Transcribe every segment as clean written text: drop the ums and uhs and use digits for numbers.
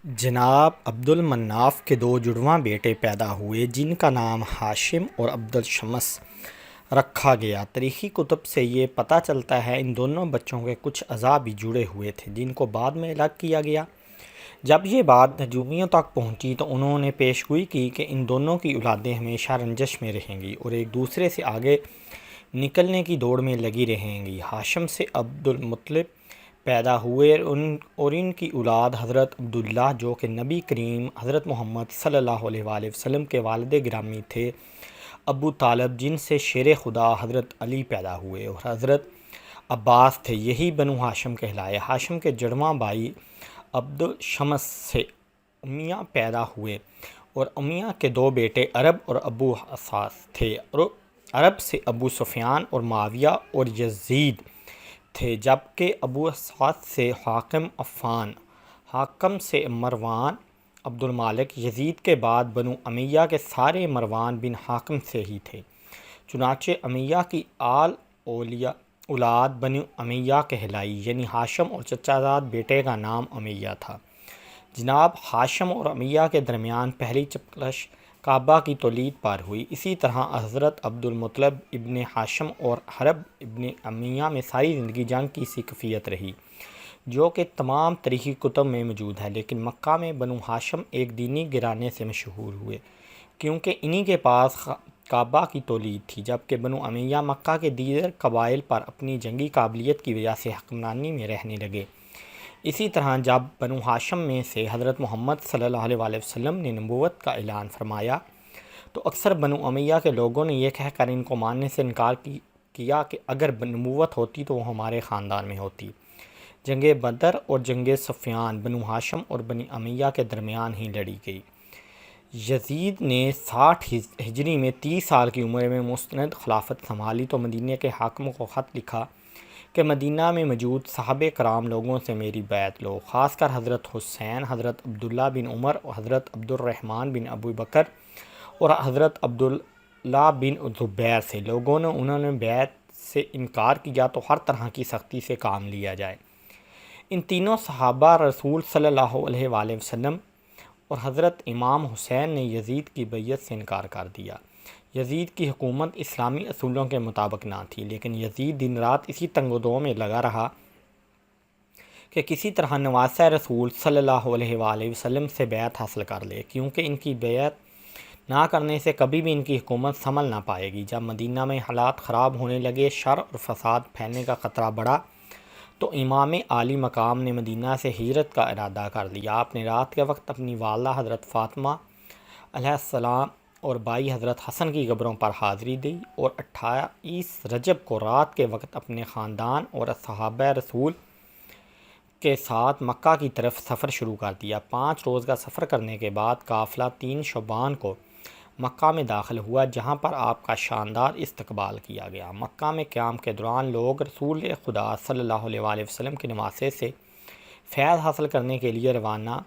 جناب عبد المناف کے دو جڑواں بیٹے پیدا ہوئے جن کا نام ہاشم اور عبد الشمس رکھا گیا۔ تاریخی کتب سے یہ پتہ چلتا ہے ان دونوں بچوں کے کچھ اعضاء بھی جڑے ہوئے تھے جن کو بعد میں الگ کیا گیا۔ جب یہ بات نجومیوں تک پہنچی تو انہوں نے پیشگوئی کی کہ ان دونوں کی اولادیں ہمیشہ رنجش میں رہیں گی اور ایک دوسرے سے آگے نکلنے کی دوڑ میں لگی رہیں گی۔ ہاشم سے عبد المطلب پیدا ہوئے اور ان کی اولاد حضرت عبداللہ جو کہ نبی کریم حضرت محمد صلی اللہ علیہ وآلہ وسلم کے والد گرامی تھے، ابو طالب جن سے شیر خدا حضرت علی پیدا ہوئے، اور حضرت عباس تھے، یہی بنو ہاشم کہلائے۔ ہاشم کے جڑواں بھائی عبد شمس سے امیہ پیدا ہوئے اور امیہ کے دو بیٹے عرب اور ابو حساس تھے، اور عرب سے ابو سفیان اور معاویہ اور یزید تھے، جبکہ ابو حساس سے حاکم عفان، حاکم سے مروان عبد المالک، یزید کے بعد بنو امیہ کے سارے مروان بن حاکم سے ہی تھے۔ چنانچہ امیہ کی اولاد بنو امیہ کہلائی، یعنی ہاشم اور چچا زاد بیٹے کا نام امیہ تھا۔ جناب ہاشم اور امیہ کے درمیان پہلی چکلش کعبہ کی تولید پر ہوئی۔ اسی طرح حضرت عبد المطلب ابن ہاشم اور حرب ابن امیہ میں ساری زندگی جنگ کی سی کیفیت رہی، جو کہ تمام تاریخی کتب میں موجود ہے، لیکن مکہ میں بنو ہاشم ایک دینی گھرانے سے مشہور ہوئے کیونکہ انہی کے پاس کعبہ کی تولید تھی، جبکہ بنو امیہ مکہ کے دیگر قبائل پر اپنی جنگی قابلیت کی وجہ سے حکمرانی میں رہنے لگے۔ اسی طرح جب بنو ہاشم میں سے حضرت محمد صلی اللہ علیہ وآلہ وسلم نے نبوت کا اعلان فرمایا تو اکثر بنو امیہ کے لوگوں نے یہ کہہ کر ان کو ماننے سے انکار کیا کہ اگر نبوت ہوتی تو وہ ہمارے خاندان میں ہوتی۔ جنگ بدر اور جنگ صفین بنو ہاشم اور بنی امیہ کے درمیان ہی لڑی گئی۔ یزید نے 60 ہجری میں 30 سال کی عمر میں مستند خلافت سنبھالی تو مدینہ کے حاکم کو خط لکھا کہ مدینہ میں موجود صحابہ کرام لوگوں سے میری بیعت لو، خاص کر حضرت حسین، حضرت عبداللہ بن عمر، حضرت عبد الرحمن بن ابو بکر اور حضرت عبداللہ بن زبیر سے۔ لوگوں نے انہوں نے بیعت سے انکار کیا تو ہر طرح کی سختی سے کام لیا جائے۔ ان تینوں صحابہ رسول صلی اللہ علیہ وآلہ وسلم اور حضرت امام حسین نے یزید کی بیعت سے انکار کر دیا۔ یزید کی حکومت اسلامی اصولوں کے مطابق نہ تھی، لیکن یزید دن رات اسی تنگ و دو میں لگا رہا کہ کسی طرح نواسہ رسول صلی اللہ علیہ وآلہ وسلم سے بیعت حاصل کر لے، کیونکہ ان کی بیعت نہ کرنے سے کبھی بھی ان کی حکومت سنبھل نہ پائے گی۔ جب مدینہ میں حالات خراب ہونے لگے، شر اور فساد پھیلنے کا خطرہ بڑھا، تو امام عالی مقام نے مدینہ سے ہجرت کا ارادہ کر لیا۔ آپ نے رات کے وقت اپنی والدہ حضرت فاطمہ علیہ السلام اور بھائی حضرت حسن کی قبروں پر حاضری دی اور 28 رجب کو رات کے وقت اپنے خاندان اور صحابہ رسول کے ساتھ مکہ کی طرف سفر شروع کر دیا۔ 5 روز کا سفر کرنے کے بعد قافلہ 3 شعبان کو مکہ میں داخل ہوا، جہاں پر آپ کا شاندار استقبال کیا گیا۔ مکہ میں قیام کے دوران لوگ رسول خدا صلی اللہ علیہ وآلہ وسلم کے نواسے سے فیض حاصل کرنے کے لیے روانہ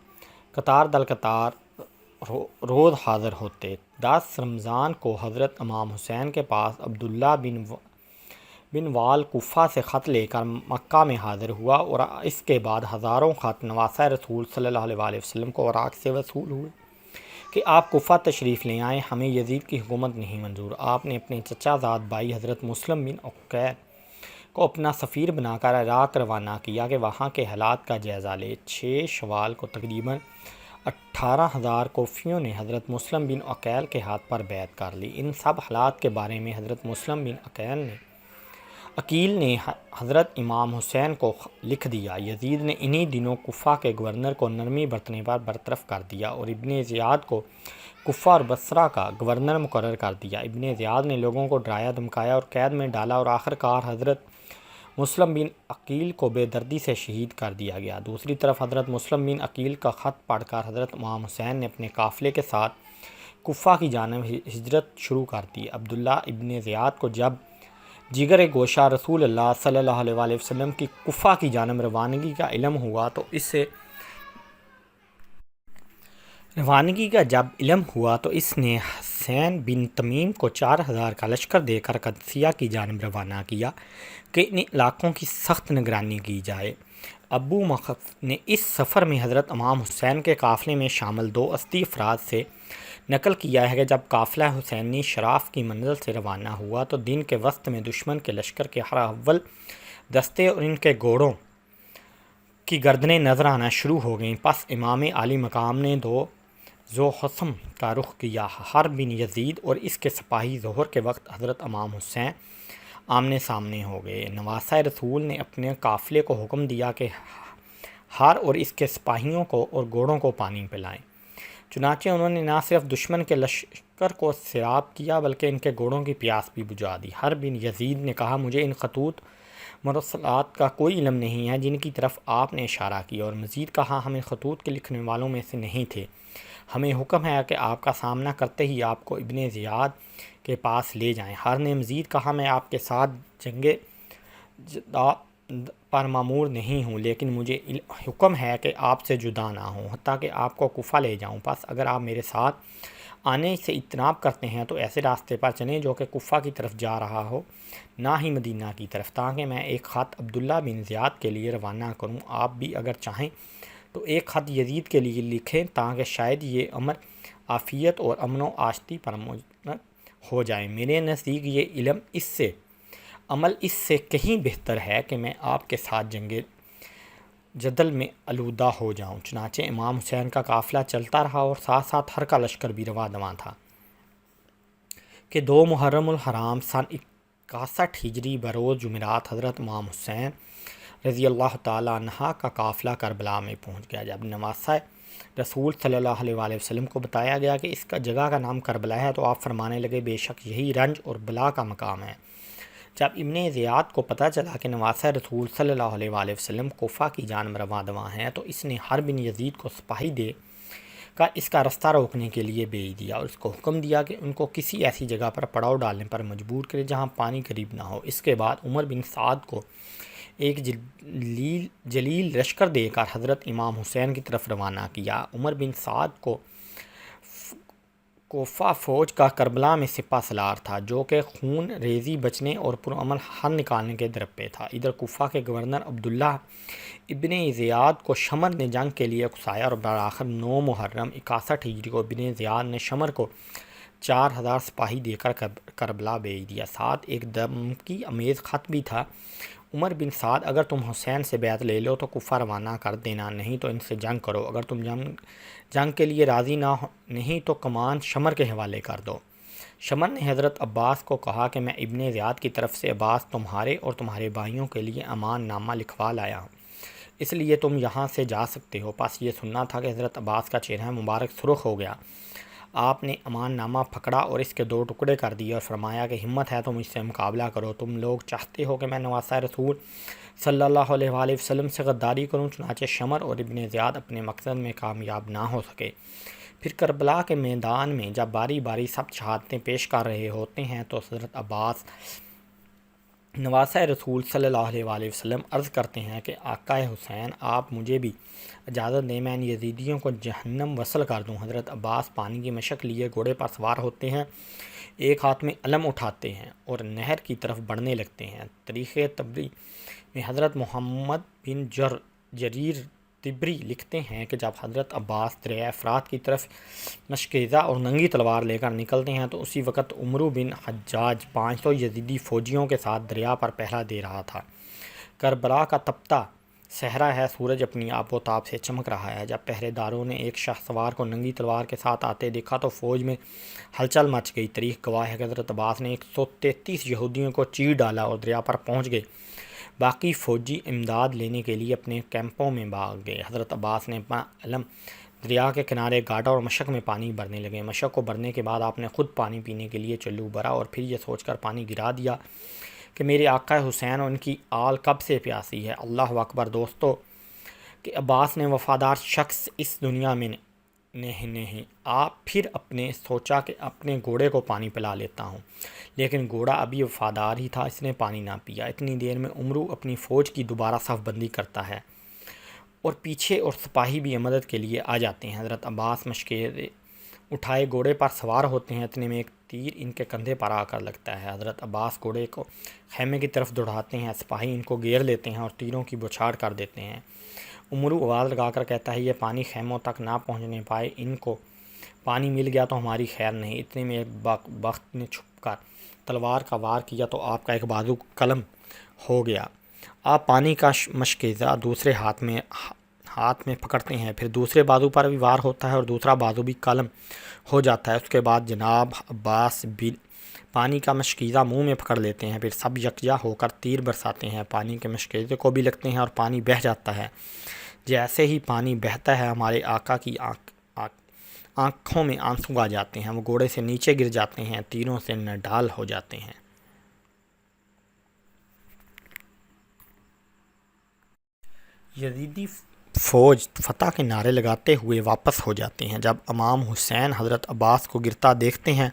قطار در قطار روز حاضر ہوتے۔ 10 رمضان کو حضرت امام حسین کے پاس عبداللہ بن وال کوفہ سے خط لے کر مکہ میں حاضر ہوا، اور اس کے بعد ہزاروں خط نواسہ رسول صلی اللہ علیہ وآلہ وسلم کو عراق سے وصول ہوئے کہ آپ کوفہ تشریف لے آئیں، ہمیں یزید کی حکومت نہیں منظور۔ آپ نے اپنے چچا زاد بھائی حضرت مسلم بن عقیل کو اپنا سفیر بنا کر عراق روانہ کیا کہ وہاں کے حالات کا جائزہ لے۔ 6 شوال کو تقریباً 18,000 کوفیوں نے حضرت مسلم بن عقیل کے ہاتھ پر بیعت کر لی۔ ان سب حالات کے بارے میں حضرت مسلم بن عقیل نے حضرت امام حسین کو لکھ دیا۔ یزید نے انہی دنوں کوفہ کے گورنر کو نرمی برتنے پر برطرف کر دیا اور ابن زیاد کو کوفہ اور بصرہ کا گورنر مقرر کر دیا۔ ابن زیاد نے لوگوں کو ڈرایا دھمکایا اور قید میں ڈالا اور آخرکار حضرت مسلم بن عقیل کو بے دردی سے شہید کر دیا گیا۔ دوسری طرف حضرت مسلم بن عقیل کا خط پڑھ کر حضرت امام حسین نے اپنے قافلے کے ساتھ کوفہ کی جانب ہجرت شروع کر دی۔ عبداللہ ابن زیاد کو جب جگر گوشہ رسول اللہ صلی اللہ علیہ وآلہ وسلم کی کوفہ کی جانب روانگی کا علم ہوا تو اس نے حسین بن تمیم کو 4000 کا لشکر دے کر قادسیہ کی جانب روانہ کیا کہ ان علاقوں کی سخت نگرانی کی جائے۔ ابو مخف نے اس سفر میں حضرت امام حسین کے قافلے میں شامل 2 اسدی افراد سے نقل کیا ہے کہ جب قافلہ حسینی شراف کی منزل سے روانہ ہوا تو دن کے وسط میں دشمن کے لشکر کے ہر اول دستے اور ان کے گھوڑوں کی گردنیں نظر آنا شروع ہو گئیں۔ پس امام عالی مقام نے 2 ذو حسم کا رخ کیا۔ حرب بن یزید اور اس کے سپاہی ظہر کے وقت حضرت امام حسین آمنے سامنے ہو گئے۔ نواسہ رسول نے اپنے قافلے کو حکم دیا کہ ہر اور اس کے سپاہیوں کو اور گھوڑوں کو پانی پلائیں۔ چنانچہ انہوں نے نہ صرف دشمن کے لشکر کو سیراب کیا بلکہ ان کے گھوڑوں کی پیاس بھی بجھا دی۔ حرب بن یزید نے کہا، مجھے ان خطوط مرسلات کا کوئی علم نہیں ہے جن کی طرف آپ نے اشارہ کیا، اور مزید کہا، ہم ان خطوط کے لکھنے والوں میں سے نہیں تھے، ہمیں حکم ہے کہ آپ کا سامنا کرتے ہی آپ کو ابن زیاد کے پاس لے جائیں۔ ہر نے مزید کہا، میں آپ کے ساتھ جنگ پر مامور نہیں ہوں، لیکن مجھے حکم ہے کہ آپ سے جدا نہ ہوں حتیٰ کہ آپ کو کوفہ لے جاؤں۔ پس اگر آپ میرے ساتھ آنے سے اجتناب کرتے ہیں تو ایسے راستے پر چلیں جو کہ کوفہ کی طرف جا رہا ہو، نہ ہی مدینہ کی طرف، تاکہ میں ایک خط عبداللہ بن زیاد کے لیے روانہ کروں۔ آپ بھی اگر چاہیں تو ایک خط یزید کے لیے لکھیں تاکہ شاید یہ امر عافیت اور امن و آشتی پر منجر ہو جائے۔ میرے نزدیک یہ عمل اس سے کہیں بہتر ہے کہ میں آپ کے ساتھ جنگ جدل میں آلودہ ہو جاؤں۔ چنانچہ امام حسین کا قافلہ چلتا رہا اور ساتھ ساتھ ہر کا لشکر بھی رواں دواں تھا کہ 2 محرم الحرام سن 61 ہجری بروز جمعرات حضرت امام حسین رضی اللہ تعالیٰ عنہ کا قافلہ کربلا میں پہنچ گیا۔ جب نواسہ رسول صلی اللہ علیہ وآلہ وسلم کو بتایا گیا کہ اس کا جگہ کا نام کربلا ہے تو آپ فرمانے لگے، بے شک یہی رنج اور بلا کا مقام ہے۔ جب ابن زیاد کو پتہ چلا کہ نواسہ رسول صلی اللہ علیہ وآلہ وسلم کوفہ کی جانب رواں دواں ہیں تو اس نے حرب بن یزید کو سپاہی دے کر اس کا رستہ روکنے کے لیے بھیج دیا اور اس کو حکم دیا کہ ان کو کسی ایسی جگہ پر پڑاؤ ڈالنے پر مجبور کرے جہاں پانی قریب نہ ہو۔ اس کے بعد عمر بن سعد کو ایک جلیل لشکر دے کر حضرت امام حسین کی طرف روانہ کیا۔ عمر بن سعد کو کوفہ فوج کا کربلا میں سپہ سالار تھا، جو کہ خون ریزی بچنے اور پرامن حل نکالنے کے در پہ تھا۔ ادھر کوفہ کے گورنر عبداللہ ابن زیاد کو شمر نے جنگ کے لیے اکسایا اور بالآخر 9 محرم 61 ہجری کو ابن زیاد نے شمر کو 4000 سپاہی دے کر کربلا بھیج دیا۔ ساتھ ایک دھمکی آمیز خط بھی تھا، عمر بن سعد، اگر تم حسین سے بیعت لے لو تو کوفہ روانہ کر دینا، نہیں تو ان سے جنگ کرو، اگر تم جنگ کے لیے راضی نہیں تو کمان شمر کے حوالے کر دو۔ شمر نے حضرت عباس کو کہا کہ میں ابن زیاد کی طرف سے عباس تمہارے اور تمہارے بھائیوں کے لیے امان نامہ لکھوا لایا ہوں، اس لیے تم یہاں سے جا سکتے ہو۔ پس یہ سننا تھا کہ حضرت عباس کا چہرہ مبارک سرخ ہو گیا۔ آپ نے امان نامہ پکڑا اور اس کے 2 ٹکڑے کر دیے اور فرمایا کہ ہمت ہے تو مجھ سے مقابلہ کرو، تم لوگ چاہتے ہو کہ میں نواسہ رسول صلی اللہ علیہ وآلہ وسلم سے غداری کروں۔ چنانچہ شمر اور ابن زیاد اپنے مقصد میں کامیاب نہ ہو سکے۔ پھر کربلا کے میدان میں جب باری باری سب شہادتیں پیش کر رہے ہوتے ہیں تو حضرت عباس نواسہ رسول صلی اللہ علیہ وآلہ وسلم عرض کرتے ہیں کہ آقا حسین، آپ مجھے بھی اجازت دیں میں ان یزیدیوں کو جہنم وصل کر دوں۔ حضرت عباس پانی کی مشق لیے گھوڑے پر سوار ہوتے ہیں، ایک ہاتھ میں علم اٹھاتے ہیں اور نہر کی طرف بڑھنے لگتے ہیں۔ تاریخ طبری میں حضرت محمد بن جریر طبری لکھتے ہیں کہ جب حضرت عباس دریائے افرات کی طرف مشکیزہ اور ننگی تلوار لے کر نکلتے ہیں تو اسی وقت عمرو بن حجاج 500 یزیدی فوجیوں کے ساتھ دریا پر پہرا دے رہا تھا۔ کربلا کا تپتا صحرا ہے، سورج اپنی آب و تاب سے چمک رہا ہے۔ جب پہرے داروں نے ایک شاہ سوار کو ننگی تلوار کے ساتھ آتے دیکھا تو فوج میں ہلچل مچ گئی۔ تاریخ گواہ ہے کہ حضرت عباس نے 133 یہودیوں کو چیر ڈالا اور دریا پر پہنچ گئے۔ باقی فوجی امداد لینے کے لیے اپنے کیمپوں میں بھاگ گئے۔ حضرت عباس نے اپنا علم دریا کے کنارے گاڑا اور مشک میں پانی بھرنے لگے۔ مشک کو بھرنے کے بعد آپ نے خود پانی پینے کے لیے چلو بھرا اور پھر یہ سوچ کر پانی گرا دیا کہ میرے آقا حسین اور ان کی آل کب سے پیاسی ہے۔ اللہ اکبر دوستو، کہ عباس نے وفادار شخص اس دنیا میں نہیں۔ آپ پھر اپنے سوچا کہ اپنے گھوڑے کو پانی پلا لیتا ہوں، لیکن گھوڑا ابھی وفادار ہی تھا، اس نے پانی نہ پیا۔ اتنی دیر میں عمرو اپنی فوج کی دوبارہ صف بندی کرتا ہے اور پیچھے اور سپاہی بھی مدد کے لیے آ جاتے ہیں۔ حضرت عباس مشکیزے اٹھائے گھوڑے پر سوار ہوتے ہیں، اتنے میں ایک تیر ان کے کندھے پر آ کر لگتا ہے۔ حضرت عباس گھوڑے کو خیمے کی طرف دوڑاتے ہیں، سپاہی ان کو گھیر لیتے ہیں اور تیروں کی بوچھاڑ کر دیتے ہیں۔ امرو آواز لگا کر کہتا ہے، یہ پانی خیموں تک نہ پہنچنے پائے، ان کو پانی مل گیا تو ہماری خیر نہیں۔ اتنے میں ایک بخت نے چھپ کر تلوار کا وار کیا تو آپ کا ایک بازو قلم ہو گیا۔ آپ پانی کا مشکیزہ دوسرے ہاتھ میں پکڑتے ہیں، پھر دوسرے بازو پر بھی وار ہوتا ہے اور دوسرا بازو بھی قلم ہو جاتا ہے۔ اس کے بعد جناب عباس بھی پانی کا مشکیزہ منہ میں پکڑ لیتے ہیں، پھر سب یکجا ہو کر تیر برساتے ہیں، پانی کے مشکیزے کو بھی لگتے ہیں اور پانی بہہ جاتا ہے۔ جیسے ہی پانی بہتا ہے ہمارے آقا کی آنکھوں میں آنسو آ جاتے ہیں، وہ گھوڑے سے نیچے گر جاتے ہیں، تیروں سے نڈال ہو جاتے ہیں۔ یزیدی فوج فتح کے نعرے لگاتے ہوئے واپس ہو جاتے ہیں۔ جب امام حسین حضرت عباس کو گرتا دیکھتے ہیں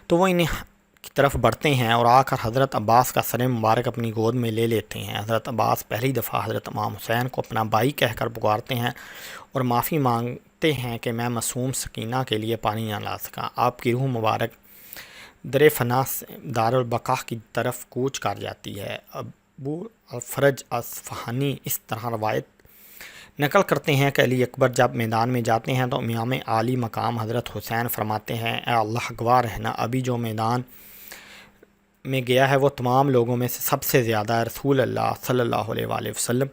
تو وہ انہیں کی طرف بڑھتے ہیں اور آ کر حضرت عباس کا سر مبارک اپنی گود میں لے لیتے ہیں۔ حضرت عباس پہلی دفعہ حضرت امام حسین کو اپنا بھائی کہہ کر پکارتے ہیں اور معافی مانگتے ہیں کہ میں معصوم سکینہ کے لیے پانی نہ لا سکا۔ آپ کی روح مبارک در فنا سے دارالبقاء کی طرف کوچ کر جاتی ہے۔ ابو الفرج اصفہانی اس طرح روایت نقل کرتے ہیں کہ علی اکبر جب میدان میں جاتے ہیں تو امام عالی مقام حضرت حسین فرماتے ہیں، اے اللہ گواہ رہنا، ابھی جو میدان میں گیا ہے وہ تمام لوگوں میں سے سب سے زیادہ رسول اللہ صلی اللہ علیہ وآلہ وسلم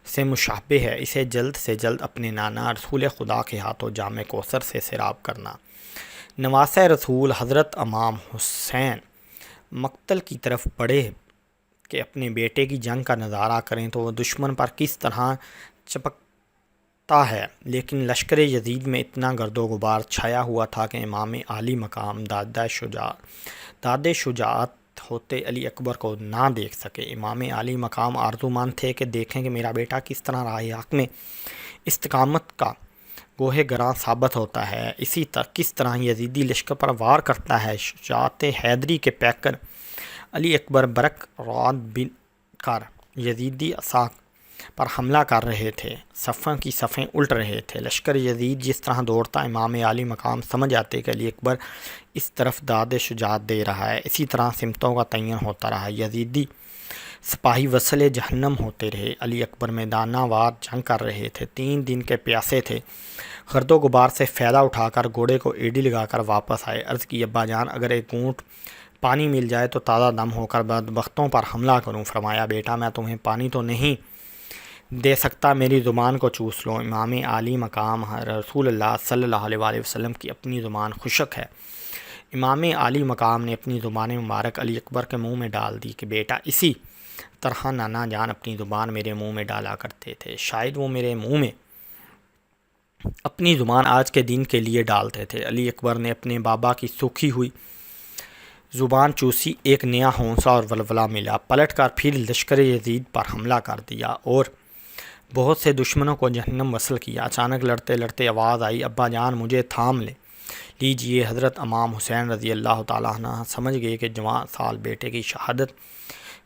سے مشابہ ہے، اسے جلد سے جلد اپنے نانا رسول خدا کے ہاتھوں جام کوثر سے سیراب کرنا۔ نواسہ رسول حضرت امام حسین مقتل کی طرف بڑھے کہ اپنے بیٹے کی جنگ کا نظارہ کریں تو وہ دشمن پر کس طرح چپکتا ہے، لیکن لشکر یزید میں اتنا گرد و غبار چھایا ہوا تھا کہ امام عالی مقام داد شجاعت ہوتے علی اکبر کو نہ دیکھ سکے۔ امام عالی مقام آرزومند تھے کہ دیکھیں کہ میرا بیٹا کس طرح راہ حق میں استقامت کا گوہے گراں ثابت ہوتا ہے، کس طرح یزیدی لشکر پر وار کرتا ہے۔ شجاعت حیدری کے پیکر علی اکبر برق رعد بن کر یزیدی عساکر پر حملہ کر رہے تھے، صفوں کی صفیں الٹ رہے تھے۔ لشکر یزید جس طرح دوڑتا، امام عالی مقام سمجھ آتے کہ علی اکبر اس طرف داد شجاعت دے رہا ہے، اسی طرح سمتوں کا تعین ہوتا رہا۔ یزیدی سپاہی وصل جہنم ہوتے رہے، علی اکبر میدانہ وار جنگ کر رہے تھے، 3 دن کے پیاسے تھے، گرد و غبار سے فائدہ اٹھا کر گھوڑے کو ایڑی لگا کر واپس آئے۔ عرض کی، ابا جان اگر ایک گھونٹ پانی مل جائے تو تازہ دم ہو کر بدبختوں پر حملہ کروں۔ فرمایا، بیٹا میں تمہیں پانی تو نہیں دے سکتا، میری زبان کو چوس لو۔ امام عالی مقام رسول اللہ صلی اللہ علیہ وآلہ وسلم کی اپنی زبان خشک ہے۔ امام عالی مقام نے اپنی زبان مبارک علی اکبر کے منہ میں ڈال دی کہ بیٹا اسی طرح نانا جان اپنی زبان میرے منہ میں ڈالا کرتے تھے، شاید وہ میرے منہ میں اپنی زبان آج کے دن کے لیے ڈالتے تھے۔ علی اکبر نے اپنے بابا کی سوکھی ہوئی زبان چوسی، ایک نیا حوصلہ اور ولولہ ملا، پلٹ کر پھر لشکر یزید پر حملہ کر دیا اور بہت سے دشمنوں کو جہنم وصل کیا۔ اچانک لڑتے لڑتے آواز آئی، ابا جان مجھے تھام لیجئے۔ حضرت امام حسین رضی اللہ تعالیٰ عنہ سمجھ گئے کہ جوان سال بیٹے کی شہادت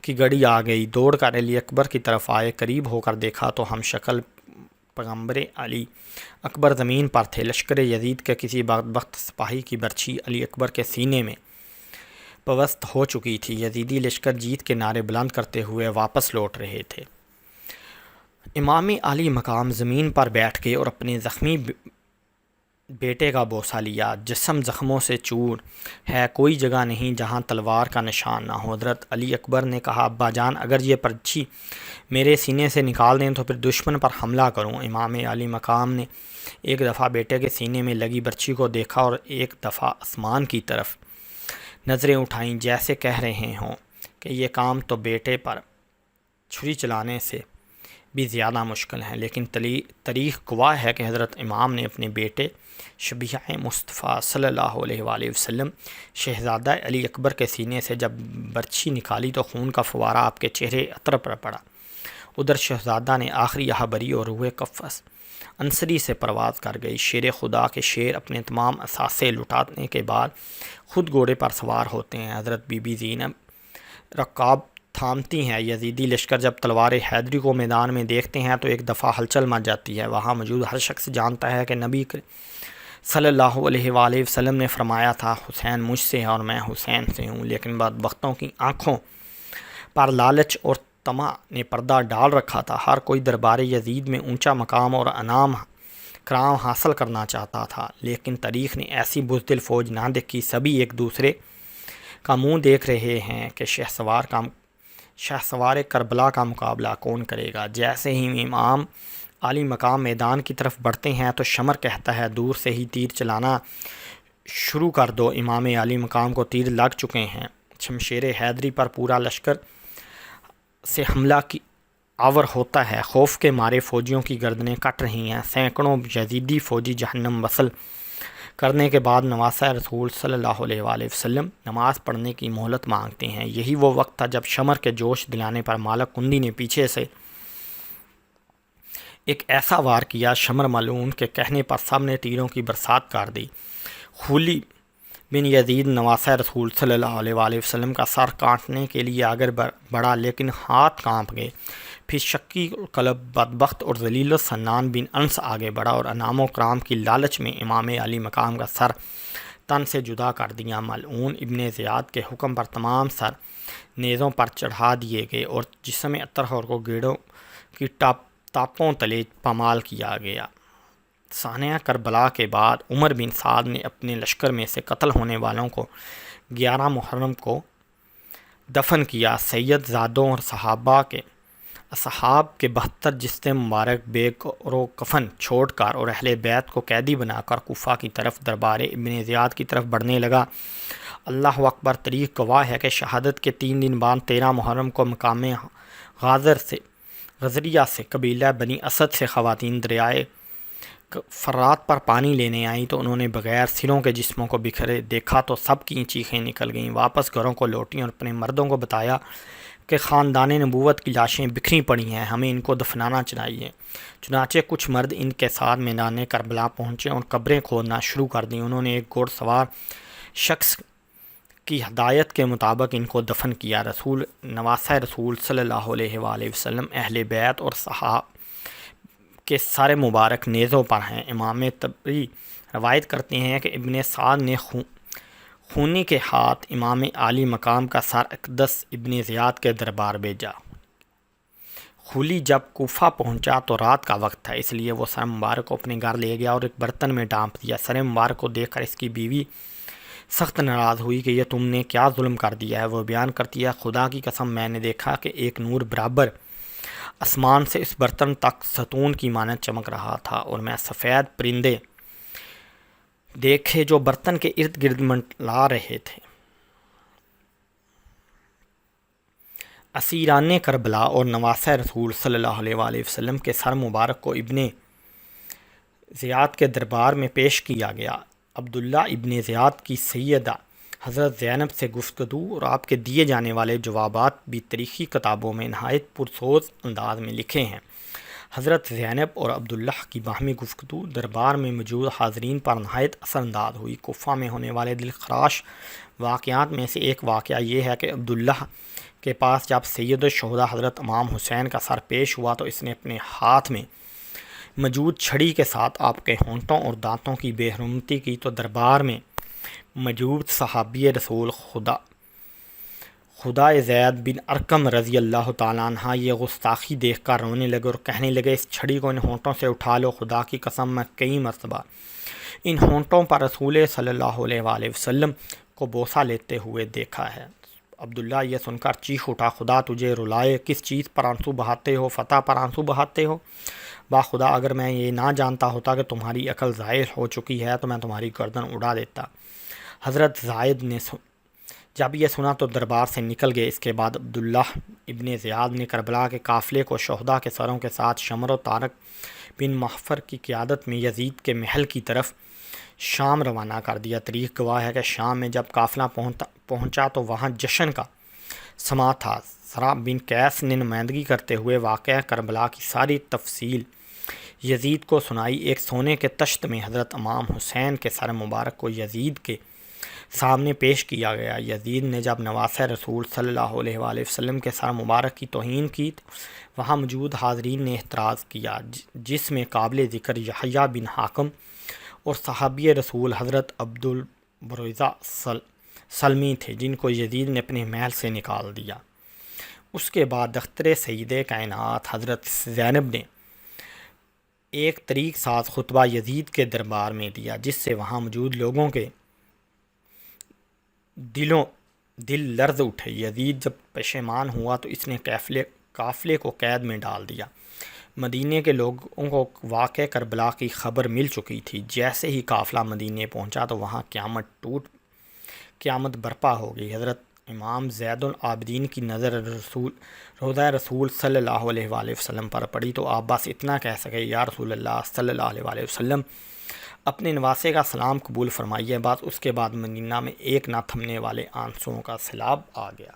کی گھڑی آ گئی، دوڑ کر علی اکبر کی طرف آئے، قریب ہو کر دیکھا تو ہم شکل پیغمبر علی اکبر زمین پر تھے۔ لشکر یزید کے کسی بدبخت سپاہی کی برچھی علی اکبر کے سینے میں پوست ہو چکی تھی۔ یزیدی لشکر جیت کے نعرے بلند کرتے ہوئے واپس لوٹ رہے تھے۔ امام عالی مقام زمین پر بیٹھ گئے اور اپنے زخمی بیٹے کا بوسہ لیا۔ جسم زخموں سے چور ہے، کوئی جگہ نہیں جہاں تلوار کا نشان نہ ہو۔ حضرت علی اکبر نے کہا، ابا جان اگر یہ برچھی میرے سینے سے نکال دیں تو پھر دشمن پر حملہ کروں۔ امام عالی مقام نے ایک دفعہ بیٹے کے سینے میں لگی برچھی کو دیکھا اور ایک دفعہ آسمان کی طرف نظریں اٹھائیں، جیسے کہہ رہے ہوں کہ یہ کام تو بیٹے پر چھری چلانے سے بھی زیادہ مشکل ہے، لیکن تاریخ گواہ ہے کہ حضرت امام نے اپنے بیٹے شبیہ مصطفیٰ صلی اللہ علیہ وآلہ وسلم شہزادہ علی اکبر کے سینے سے جب برچھی نکالی تو خون کا فوارہ آپ کے چہرے عطر پر پڑا۔ ادھر شہزادہ نے آخری بری اور روح قفس انصری سے پرواز کر گئی۔ شیر خدا کے شیر اپنے تمام اثاثے لٹانے کے بعد خود گھوڑے پر سوار ہوتے ہیں۔ حضرت بی بی زینب رکاب تھامتی ہیں۔ یزیدی لشکر جب تلوار حیدری کو میدان میں دیکھتے ہیں تو ایک دفعہ ہلچل مچ جاتی ہے۔ وہاں موجود ہر شخص جانتا ہے کہ نبی صلی اللہ علیہ وآلہ وسلم نے فرمایا تھا، حسین مجھ سے ہے اور میں حسین سے ہوں، لیکن بدبختوں کی آنکھوں پر لالچ اور طمع نے پردہ ڈال رکھا تھا۔ ہر کوئی دربار یزید میں اونچا مقام اور انعام کرام حاصل کرنا چاہتا تھا، لیکن تاریخ نے ایسی بزدل فوج نہ دیکھی۔ سبھی ایک دوسرے کا منہ دیکھ رہے ہیں کہ شہسوار کربلا کا مقابلہ کون کرے گا۔ جیسے ہی امام علی مقام میدان کی طرف بڑھتے ہیں تو شمر کہتا ہے، دور سے ہی تیر چلانا شروع کر دو۔ امام علی مقام کو تیر لگ چکے ہیں۔ شمشیر حیدری پر پورا لشکر سے حملہ کی آور ہوتا ہے۔ خوف کے مارے فوجیوں کی گردنیں کٹ رہی ہیں۔ سینکڑوں یزیدی فوجی جہنم وصل کرنے کے بعد نواسہ رسول صلی اللہ علیہ وآلہ وسلم نماز پڑھنے کی مہلت مانگتے ہیں۔ یہی وہ وقت تھا جب شمر کے جوش دلانے پر مالک کندی نے پیچھے سے ایک ایسا وار کیا، شمر ملعون کے کہنے پر سب نے تیروں کی برسات کر دی۔ خولی بن یزید نواسہ رسول صلی اللہ علیہ وآلہ وسلم کا سر کاٹنے کے لیے آگے بڑھا، لیکن ہاتھ کانپ گئے۔ پھر شکی قلب بدبخت اور ذلیل سنان بن انس آگے بڑھا اور انعام و کرام کی لالچ میں امام علی مقام کا سر تن سے جدا کر دیا۔ ملعون ابن زیاد کے حکم پر تمام سر نیزوں پر چڑھا دیے گئے اور جسم اطہر کو گیڑوں کی تاپوں تلے پامال کیا گیا۔ سانحہ کربلا کے بعد عمر بن سعد نے اپنے لشکر میں سے قتل ہونے والوں کو 11 محرم کو دفن کیا۔ سید زادوں اور اصحاب کے 72 جسم مبارک بے و کفن چھوڑ کر اور اہل بیت کو قیدی بنا کر کوفہ کی طرف دربار ابن زیاد کی طرف بڑھنے لگا۔ اللہ اکبر! تاریخ گواہ ہے کہ شہادت کے 3 دن بعد 13 محرم کو مقام غزریہ سے قبیلہ بنی اسد سے خواتین دریائے فرات پر پانی لینے آئیں تو انہوں نے بغیر سروں کے جسموں کو بکھرے دیکھا تو سب کی چیخیں نکل گئیں۔ واپس گھروں کو لوٹیں اور اپنے مردوں کو بتایا کہ خاندان نبوت کی لاشیں بکھری پڑی ہیں، ہمیں ان کو دفنانا چاہیے۔ چنانچہ کچھ مرد ان کے ساتھ میدان کربلا پہنچے اور قبریں کھودنا شروع کر دیں۔ انہوں نے ایک گھوڑ سوار شخص کی ہدایت کے مطابق ان کو دفن کیا۔ نواسہ رسول صلی اللہ علیہ وآلہ وسلم، اہل بیت اور صحابہ کے سر مبارک نیزوں پر ہیں۔ امام طبری روایت کرتے ہیں کہ ابن سعد نے خونی کے ہاتھ امام علی مقام کا سر اقدس ابن زیاد کے دربار بھیجا۔ خولی جب کوفہ پہنچا تو رات کا وقت تھا، اس لیے وہ سر مبارک کو اپنے گھر لے گیا اور ایک برتن میں ڈانپ دیا۔ سر مبارک کو دیکھ کر اس کی بیوی سخت ناراض ہوئی کہ یہ تم نے کیا ظلم کر دیا ہے۔ وہ بیان کرتی ہے، خدا کی قسم میں نے دیکھا کہ ایک نور برابر آسمان سے اس برتن تک ستون کی مانند چمک رہا تھا اور میں سفید پرندے دیکھے جو برتن کے ارد گرد منڈلا رہے تھے۔ اسیران کربلا اور نواسہ رسول صلی اللہ علیہ وآلہ وسلم کے سر مبارک کو ابن زیاد کے دربار میں پیش کیا گیا۔ عبداللہ ابن زیاد کی سیدہ حضرت زینب سے گفتگو اور آپ کے دیے جانے والے جوابات بھی تاریخی کتابوں میں نہایت پرسوز انداز میں لکھے ہیں۔ حضرت زینب اور عبداللہ کی باہمی گفتگو دربار میں موجود حاضرین پر نہایت اثر انداز ہوئی۔ کوفہ میں ہونے والے دلخراش واقعات میں سے ایک واقعہ یہ ہے کہ عبداللہ کے پاس جب سید الشہداء حضرت امام حسین کا سر پیش ہوا تو اس نے اپنے ہاتھ میں موجود چھڑی کے ساتھ آپ کے ہونٹوں اور دانتوں کی بے حرمتی کی تو دربار میں موجود صحابی رسول خدا زید بن ارقم رضی اللہ تعالیٰ عنہ یہ گستاخی دیکھ کر رونے لگے اور کہنے لگے، اس چھڑی کو ان ہونٹوں سے اٹھا لو، خدا کی قسم میں کئی مرتبہ ان ہونٹوں پر رسول صلی اللہ علیہ وآلہ وسلم کو بوسہ لیتے ہوئے دیکھا ہے۔ عبداللہ یہ سن کر چیخ اٹھا، خدا تجھے رلائے، کس چیز پر آنسو بہاتے ہو؟ فتح پر آنسو بہاتے ہو؟ خدا اگر میں یہ نہ جانتا ہوتا کہ تمہاری عقل ظاہر ہو چکی ہے تو میں تمہاری گردن اڑا دیتا۔ حضرت زائد نے جب یہ سنا تو دربار سے نکل گئے۔ اس کے بعد عبداللہ ابن زیاد نے کربلا کے قافلے کو شہداء کے سروں کے ساتھ شمر و طارق بن محفر کی قیادت میں یزید کے محل کی طرف شام روانہ کر دیا۔ تاریخ گواہ ہے کہ شام میں جب قافلہ پہنچا تو وہاں جشن کا سما تھا۔ سرا بن قیس نے نمائندگی کرتے ہوئے واقعہ کربلا کی ساری تفصیل یزید کو سنائی۔ ایک سونے کے تشت میں حضرت امام حسین کے سر مبارک کو یزید کے سامنے پیش کیا گیا۔ یزید نے جب نواسہ رسول صلی اللہ علیہ وآلہ وسلم کے سر مبارک کی توہین کی تو وہاں موجود حاضرین نے اعتراض کیا، جس میں قابل ذکر یحییٰ بن حاکم اور صحابی رسول حضرت عبد البریزہ سلمی تھے جن کو یزید نے اپنے محل سے نکال دیا۔ اس کے بعد دختر سید کائنات حضرت زینب نے ایک طریق ساز خطبہ یزید کے دربار میں دیا، جس سے وہاں موجود لوگوں کے دل لرز اٹھے۔ یزید جب پشیمان ہوا تو اس نے قافلے کو قید میں ڈال دیا۔ مدینے کے لوگوں کو واقع کربلا کی خبر مل چکی تھی۔ جیسے ہی قافلہ مدینے پہنچا تو وہاں قیامت برپا ہو گئی۔ حضرت امام زید العابدین کی نظر روضہ رسول صلی اللہ علیہ وآلہ وسلم پر پڑی تو آپ بس اتنا کہہ سکے، یا رسول اللہ صلی اللہ علیہ وآلہ وسلم، اپنے نواسے کا سلام قبول فرمائیے۔ بس اس کے بعد مدینہ میں ایک نہ تھمنے والے آنسوؤں کا سیلاب آ گیا۔